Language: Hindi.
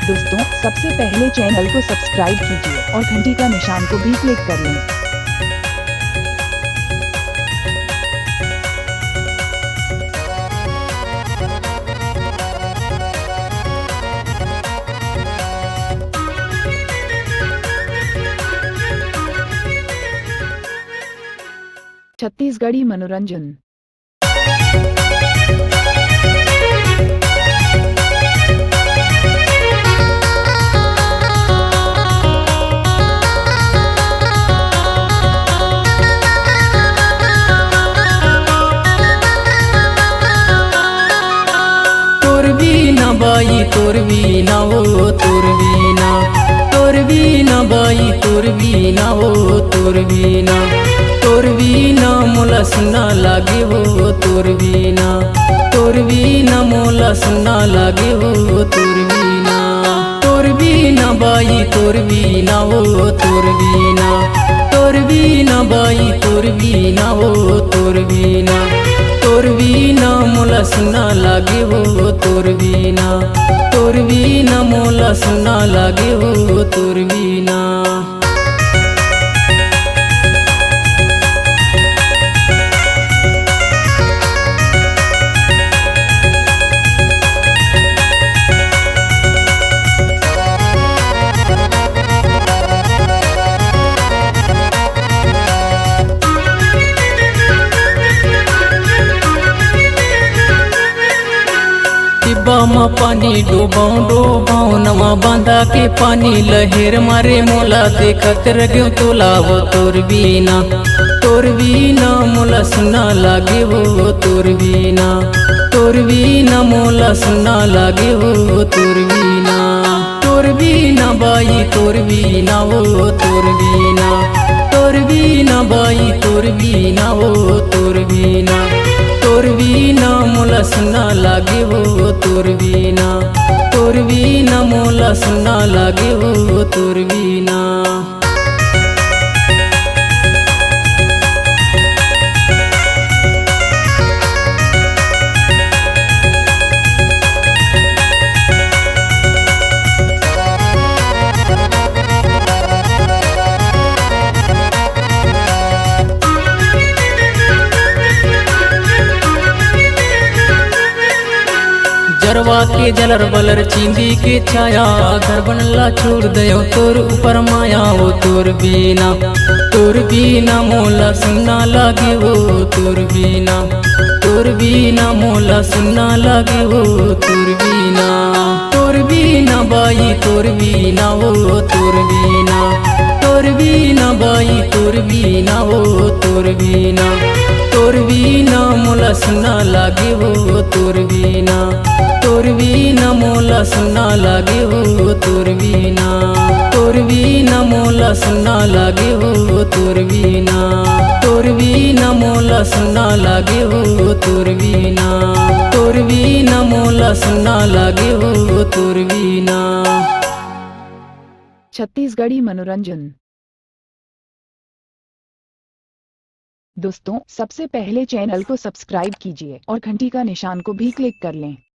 दोस्तों, सबसे पहले चैनल को सब्सक्राइब कीजिए और घंटी का निशान को भी क्लिक कर लें। छत्तीसगढ़ी मनोरंजन। बाई तोर बीना वो तोर बीना, तोर बीना बाई तोर बीना वो तोर बीना, तोर बीना मोला सुना लागे वो तोर बीना, तोर बीना मोला सुना लागे वो तोर बीना, तोर बीना बाई तोर बीना वो तोर बीना, तोर बीना बाई तोर बीना वो तोर बीना, तोर बीना मोला सुना लागे वो तोर बीना, तोर बीना मोला सुना लागे वो तोर बीना। बामा पानी डोबाऊ डोबाऊ नवा बांधा के पानी लहर मारे मोला देखत रग्यो तोला वो तोर बीना, तोर बीना मोला सुना लागे वो तोर बीना, तोर बीना मोला सुना लागे वो तोर बीना, तोर बीना बाई तोर बीना वो तोर बीना, तोर बीना बाई तोर बीना वो तोर बीना, तोर बीना मोला सुना लागे वो तोर बीना, तोर बीना मोला सुना लागे वो तोर बीना। जरवा के जलर बलर चींदी के छाया घर बनला छोड़ दयो तोर ऊपर माया वो तोर बीना, तोर बीना मोला सुना लागे वो तोर बीना, तोर बीना मोला सुना लागे वो तोर बीना, तोर बीना बाई तोर बीना वो तोर बीना, तोर बीना बाई तोर बीना वो तोर बीना, तोर बीना मोला सुना लागे वो तोर बीना, तोर बीना मोला सुना लागे वो तोर बीना, तोर बीना मोला सुना लागे वो तोर बीना, तोर बीना मोला सुना लागे वो तोर बीना, तोर बीना मोला सुना लागे वो तोर बीना। छत्तीसगढ़ी मनोरंजन। दोस्तों, सबसे पहले चैनल को सब्सक्राइब कीजिए और घंटी का निशान को भी क्लिक कर लें।